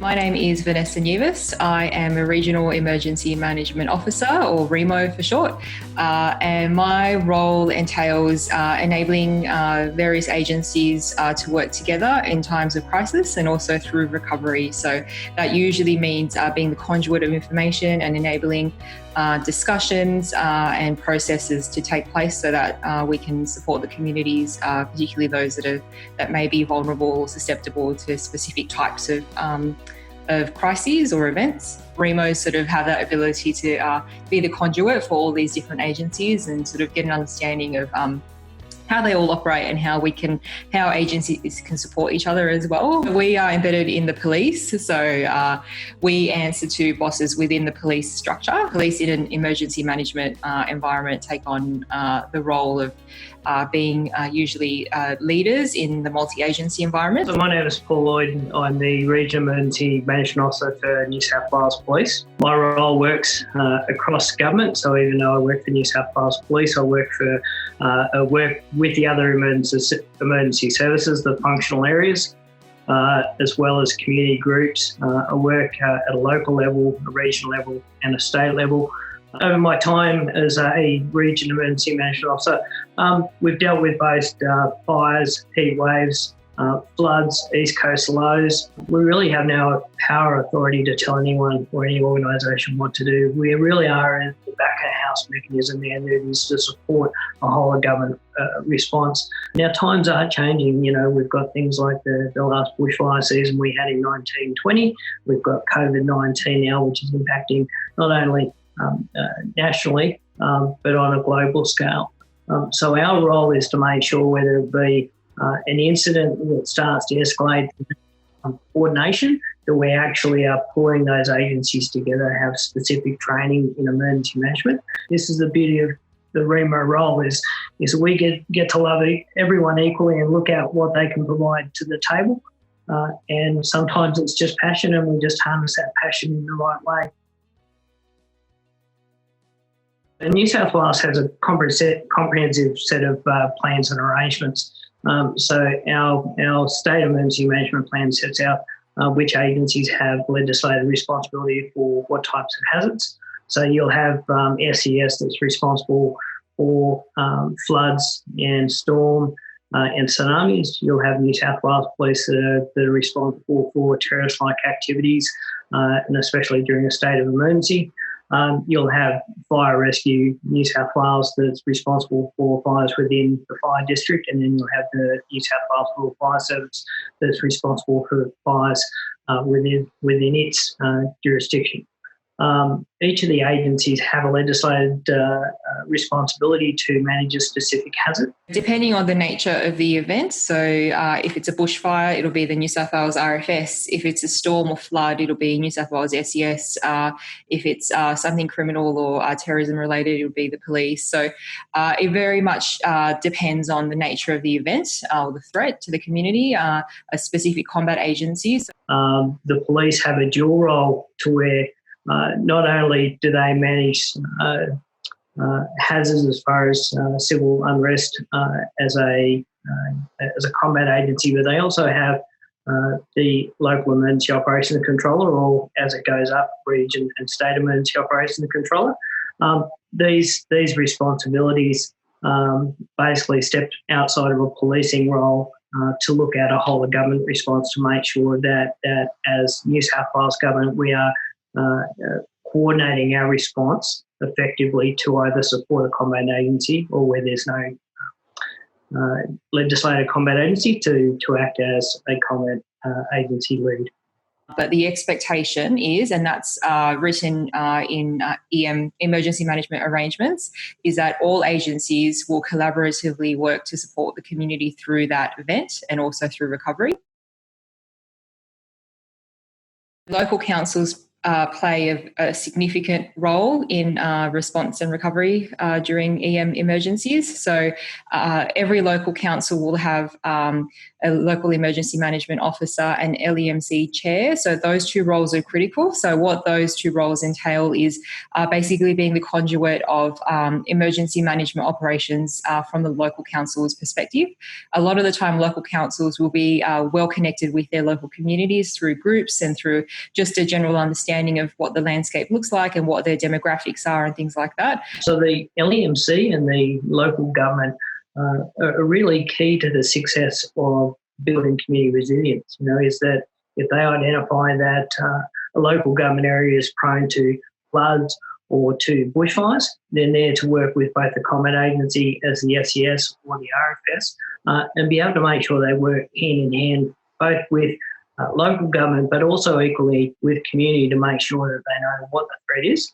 My name is Vanesa Nievas. I am a Regional Emergency Management Officer, or REMO for short, and my role entails enabling various agencies to work together in times of crisis and also through recovery. So that usually means being the conduit of information and enabling discussions and processes to take place so that we can support the communities, particularly those that may be vulnerable or susceptible to specific types of crises or events. REMOs sort of have that ability to be the conduit for all these different agencies and sort of get an understanding of how they all operate and how agencies can support each other as well. We are embedded in the police, so we answer to bosses within the police structure. Police in an emergency management environment take on the role of being usually leaders in the multi-agency environment. So my name is Lloyd. I'm the Regional Emergency Management Officer for New South Wales Police. My role works across government, so even though I work for New South Wales Police, I work with the other emergency services, the functional areas, as well as community groups. I work at a local level, a regional level and a state level. Over my time as a Regional Emergency Management Officer, we've dealt with both fires, heat waves, floods, East Coast lows. We really have now power authority to tell anyone or any organisation what to do. We really are in the back-of-house mechanism there that is to support a whole of government response. Now, times are changing. You know, we've got things like the last bushfire season we had in 1920. We've got COVID-19 now, which is impacting not only nationally, but on a global scale. So our role is to make sure whether it be an incident that starts to escalate coordination, that we actually are pulling those agencies together, have specific training in emergency management. This is the beauty of the REMO role is we get to love everyone equally and look at what they can provide to the table. And sometimes it's just passion, and we just harness that passion in the right way. And New South Wales has a comprehensive set of plans and arrangements. So our state emergency management plan sets out which agencies have legislative responsibility for what types of hazards. So you'll have SES that's responsible for floods and storm and tsunamis. You'll have New South Wales Police that are responsible for terrorist-like activities, and especially during a state of emergency. You'll have Fire Rescue New South Wales that's responsible for fires within the fire district, and then you'll have the New South Wales Rural Fire Service that's responsible for fires within its jurisdiction. Each of the agencies have a legislated responsibility to manage a specific hazard. Depending on the nature of the event, so if it's a bushfire, it'll be the New South Wales RFS. If it's a storm or flood, it'll be New South Wales SES. If it's something criminal or terrorism related, it'll be the police. So it very much depends on the nature of the event or the threat to the community, a specific combat agency. The police have a dual role to where not only do they manage hazards as far as civil unrest as a combat agency, but they also have the local emergency operations controller, or as it goes up, region and state emergency operations controller. These responsibilities basically stepped outside of a policing role to look at a whole of government response to make sure that as New South Wales government we are coordinating our response effectively to either support a combat agency, or where there's no legislated combat agency to act as a combat agency lead. But the expectation is, and that's written in emergency management arrangements, is that all agencies will collaboratively work to support the community through that event and also through recovery. Local councils play a significant role in response and recovery during EM emergencies. So every local council will have a local emergency management officer and LEMC chair. So those two roles are critical. So what those two roles entail is basically being the conduit of emergency management operations from the local council's perspective. A lot of the time, local councils will be well connected with their local communities through groups and through just a general understanding of what the landscape looks like and what their demographics are and things like that. So the LEMC and the local government are really key to the success of building community resilience. Is that if they identify that a local government area is prone to floods or to bushfires, they're there to work with both the Combat Agency as the SES or the RFS and be able to make sure they work hand in hand both with local government but also equally with community to make sure that they know what the threat is.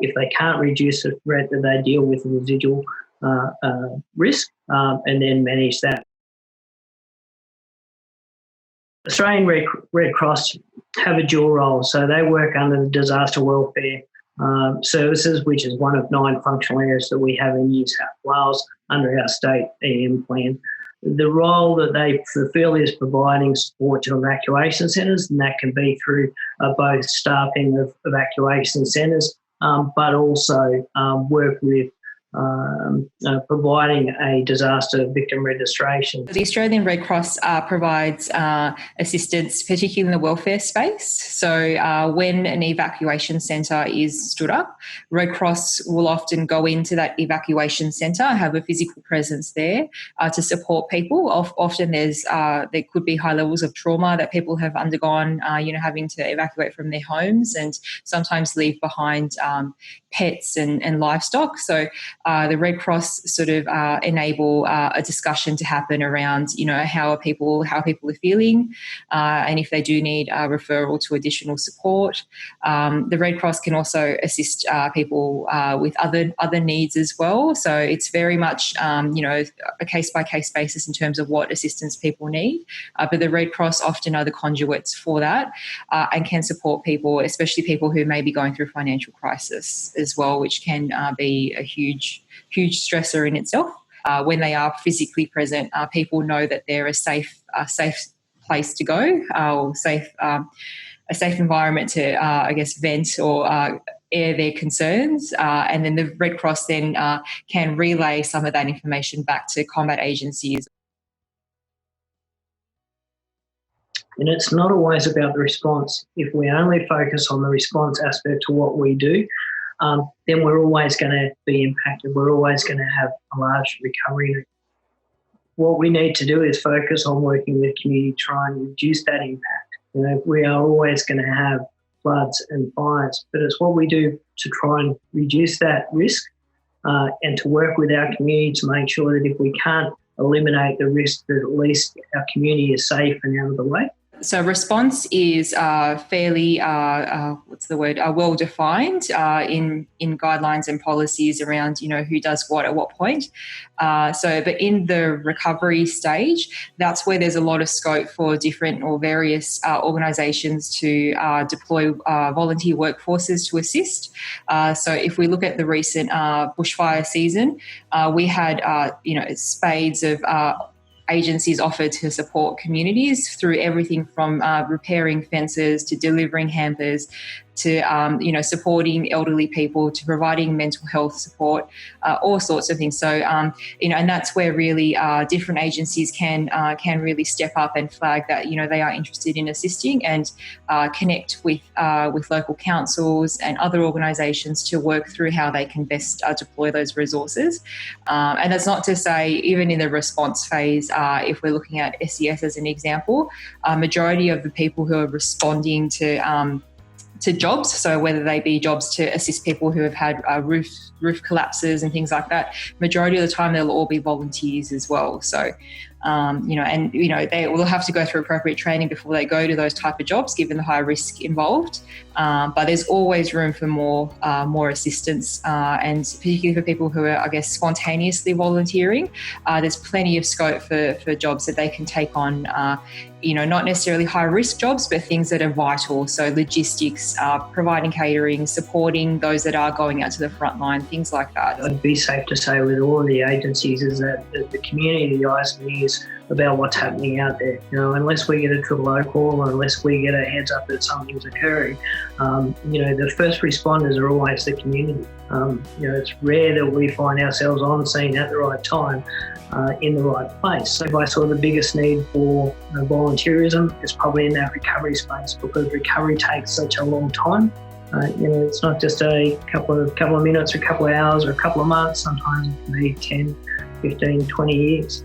If they can't reduce the threat, that they deal with the residual risk and then manage that. Australian Red Cross have a dual role, so they work under the Disaster Welfare Services, which is one of 9 functional areas that we have in New South Wales under our state EM plan. The role that they fulfil is providing support to evacuation centres, and that can be through both staffing of evacuation centres, but also work with providing a disaster victim registration. The Australian Red Cross provides assistance, particularly in the welfare space. So when an evacuation centre is stood up, Red Cross will often go into that evacuation centre, have a physical presence there to support people. Often there could be high levels of trauma that people have undergone, having to evacuate from their homes and sometimes leave behind pets and livestock. So the Red Cross sort of enable a discussion to happen around, how people are feeling, and if they do need a referral to additional support. The Red Cross can also assist people with other needs as well. So it's very much, a case-by-case basis in terms of what assistance people need. But the Red Cross often are the conduits for that and can support people, especially people who may be going through financial crisis as well, which can be a huge stressor in itself. When they are physically present, people know that they're a safe place to go, or a safe environment to, vent or air their concerns. And then the Red Cross then can relay some of that information back to combat agencies. And it's not always about the response. If we only focus on the response aspect to what we do, then we're always going to be impacted. We're always going to have a large recovery. What we need to do is focus on working with community to try and reduce that impact. We are always going to have floods and fires, but it's what we do to try and reduce that risk and to work with our community to make sure that if we can't eliminate the risk, that at least our community is safe and out of the way. So response is fairly, well defined in guidelines and policies around, who does what at what point. But in the recovery stage, that's where there's a lot of scope for different or various organisations to deploy volunteer workforces to assist. So if we look at the recent bushfire season, we had, spades of agencies offered to support communities through everything from repairing fences to delivering hampers to, supporting elderly people, to providing mental health support, all sorts of things. So, and that's where really different agencies can really step up and flag that, they are interested in assisting and connect with local councils and other organisations to work through how they can best deploy those resources. And that's not to say, even in the response phase, if we're looking at SES as an example, majority of the people who are responding to jobs, so whether they be jobs to assist people who have had roof collapses and things like that, majority of the time they'll all be volunteers as well. So, they will have to go through appropriate training before they go to those type of jobs, given the high risk involved. But there's always room for more assistance, and particularly for people who are, spontaneously volunteering. There's plenty of scope for jobs that they can take on not necessarily high risk jobs, but things that are vital. So logistics, providing catering, supporting those that are going out to the front line, things like that. It'd be safe to say with all of the agencies is that the community, the eyes and ears about what's happening out there. Unless we get a triple O call or unless we get a heads up that something's occurring, the first responders are always the community. It's rare that we find ourselves on scene at the right time, in the right place. So if I saw the biggest need for volunteerism, it's probably in that recovery space, because recovery takes such a long time. It's not just a couple of minutes or a couple of hours or a couple of months. Sometimes it can be 10, 15, 20 years.